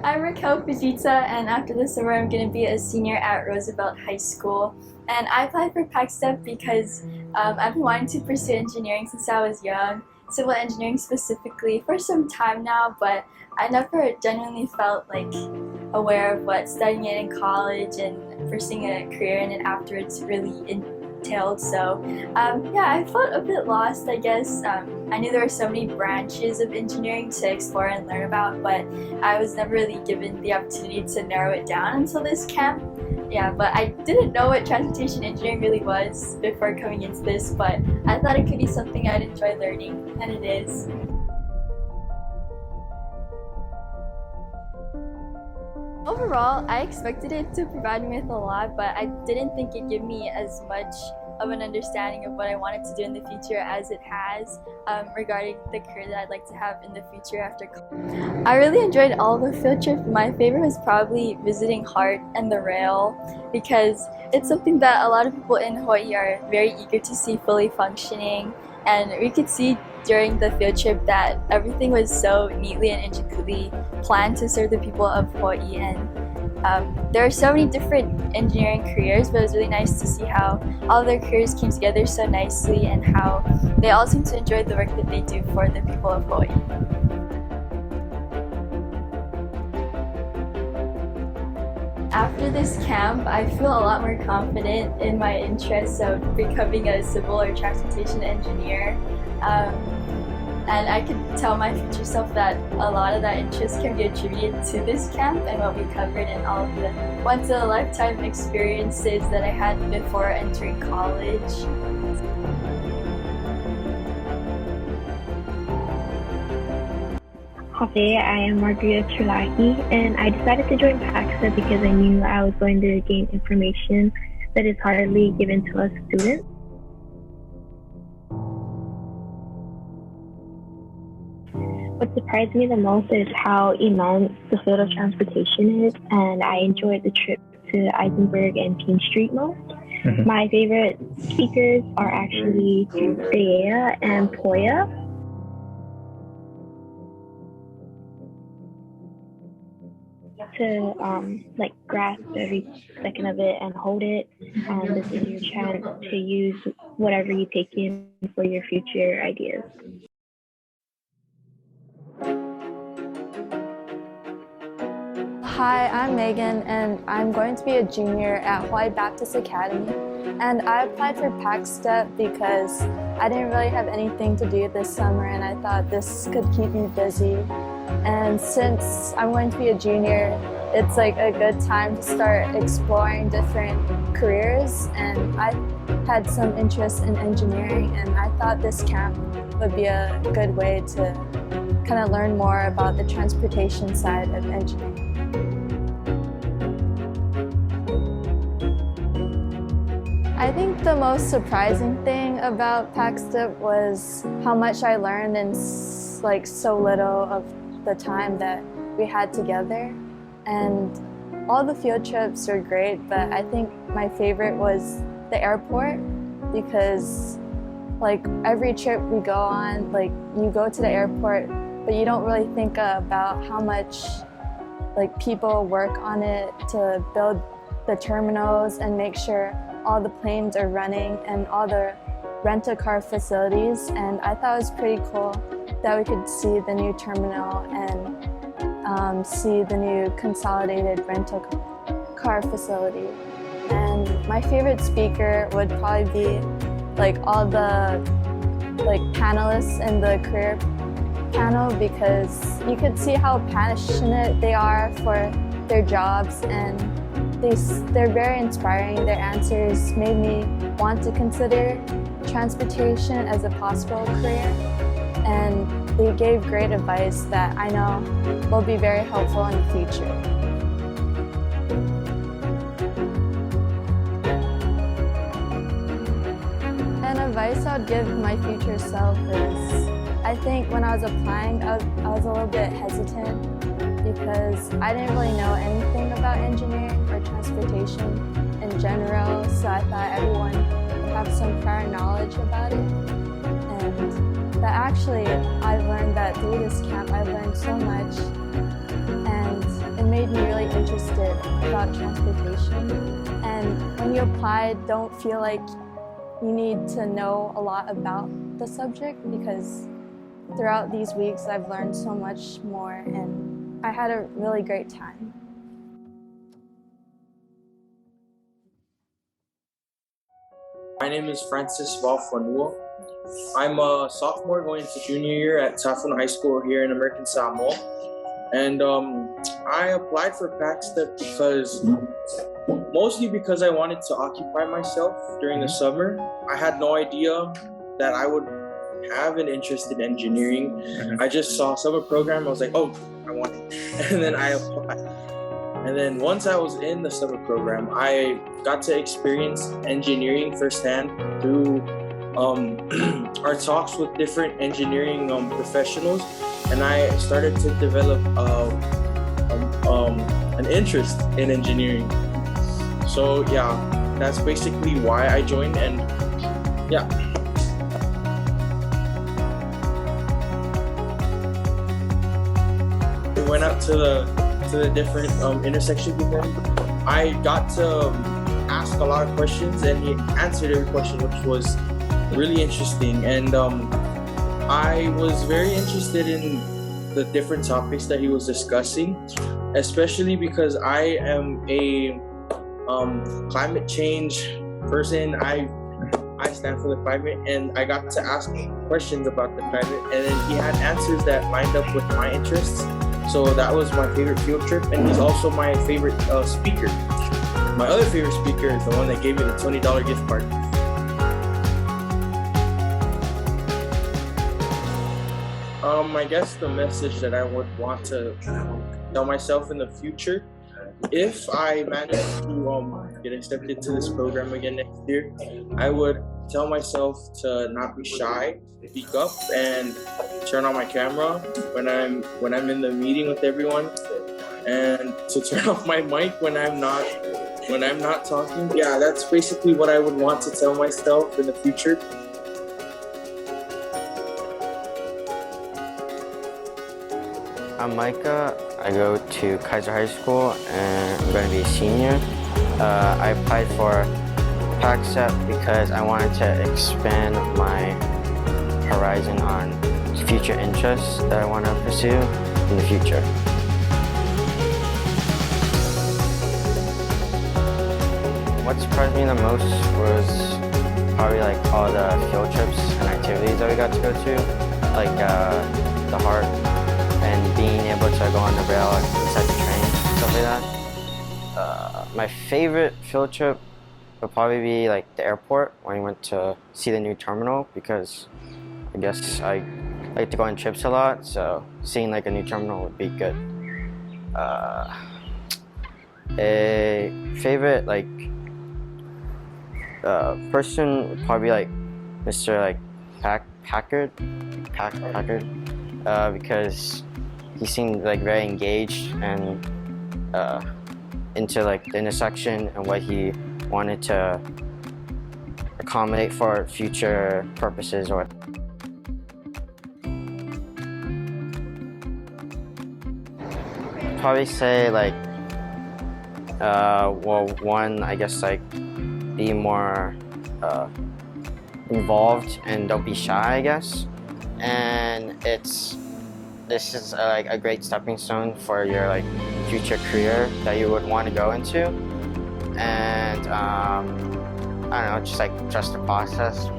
I'm Raquel Fujita, and after the summer, I'm going to be a senior at Roosevelt High School. And I applied for PACSTEP because I've been wanting to pursue engineering since I was young, civil engineering specifically, for some time now, but I never genuinely felt aware of what studying it in college and pursuing a career in it afterwards really entailed. So yeah, I felt a bit lost, I guess. I knew there were so many branches of engineering to explore and learn about, but I was never really given the opportunity to narrow it down until this camp. Yeah, but I didn't know what transportation engineering really was before coming into this, but I thought it could be something I'd enjoy learning, and it is. Overall, I expected it to provide me with a lot, but I didn't think it'd give me as much of an understanding of what I wanted to do in the future as it has regarding the career that I'd like to have in the future after college. I really enjoyed all the field trips. My favorite was probably visiting HART and the rail, because it's something that a lot of people in Hawaii are very eager to see fully functioning, and we could see during the field trip that everything was so neatly and intricately planned to serve the people of Hawaii. And there are so many different engineering careers, but it was really nice to see how all their careers came together so nicely and how they all seem to enjoy the work that they do for the people of Hawaii. After this camp, I feel a lot more confident in my interests of becoming a civil or transportation engineer. And I could tell my future self that a lot of that interest can be attributed to this camp and what we covered and all of the once-in-a-lifetime experiences that I had before entering college. Hi, I am Margaret Trulahi, and I decided to join PACSA because I knew I was going to gain information that is hardly given to us students. What surprised me the most is how immense the field of transportation is, and I enjoyed the trip to Eisenberg and King Street most. My favorite speakers are actually Dea and Poya. To grasp every second of it and hold it, and this is your chance to use whatever you take in for your future ideas. Hi, I'm Megan, and I'm going to be a junior at Hawaii Baptist Academy. And I applied for PACSTEP because I didn't really have anything to do this summer, and I thought this could keep me busy. And since I'm going to be a junior, it's a good time to start exploring different careers. And I had some interest in engineering, and I thought this camp would be a good way to kind of learn more about the transportation side of engineering. I think the most surprising thing about PACSTEP was how much I learned in so little of the time that we had together. And all the field trips were great, but I think my favorite was the airport, because every trip we go on, you go to the airport, but you don't really think about how much people work on it to build the terminals and make sure all the planes are running and all the rent-a-car facilities. And I thought it was pretty cool that we could see the new terminal and see the new consolidated rental-car facility. And my favorite speaker would probably be all the panelists in the career panel, because you could see how passionate they are for their jobs, and they're very inspiring. Their answers made me want to consider transportation as a possible career, and they gave great advice that I know will be very helpful in the future. An advice I would give my future self is, I think when I was applying, I was a little bit hesitant because I didn't really know anything about engineering or transportation in general, so I thought everyone would have some prior knowledge about it. And that actually, I learned that through this camp, I learned so much, and it made me really interested about transportation. And when you apply, don't feel like you need to know a lot about the subject, because throughout these weeks, I've learned so much more, and I had a really great time. My name is Francis Valfanua. I'm a sophomore going into junior year at Tafuna High School here in American Samoa. And I applied for PACSTEP mostly because I wanted to occupy myself during the summer. I had no idea that I would have an interest in engineering. I just saw summer program, I was like, oh, I want it. And then I applied. And then once I was in the summer program, I got to experience engineering firsthand through our talks with different engineering professionals, and I started to develop an interest in engineering. So yeah, that's basically why I joined, and yeah. We went out to the different intersections with him. I got to ask a lot of questions, and he answered every question, which was really interesting. And I was very interested in the different topics that he was discussing, especially because I am a climate change person. I stand for the climate, and I got to ask questions about the climate, and then he had answers that lined up with my interests. So that was my favorite field trip, and he's also my favorite speaker. My other favorite speaker is the one that gave me the $20 gift card. I guess the message that I would want to tell myself in the future, if I manage to get accepted to this program again next year, I would tell myself to not be shy, speak up, and turn on my camera when I'm in the meeting with everyone, and to turn off my mic when I'm not talking. Yeah, that's basically what I would want to tell myself in the future. I'm Micah. I go to Kaiser High School and I'm going to be a senior. I applied for PACSTEP because I wanted to expand my horizon on future interests that I want to pursue in the future. What surprised me the most was probably like all the field trips and activities that we got to go to, like the HART and being able to go on the rail inside the train, stuff like that. My favorite field trip would probably be like the airport when we went to see the new terminal, because I guess I like to go on trips a lot, so seeing like a new terminal would be good. A favorite like person would probably like Mr. like Packard, because he seemed like very engaged and into like the intersection and what he wanted to accommodate for future purposes. Or probably say like well, one, I guess like be more involved and don't be shy, I guess. And this is like a great stepping stone for your like future career that you would want to go into. And I don't know, just like trust the process.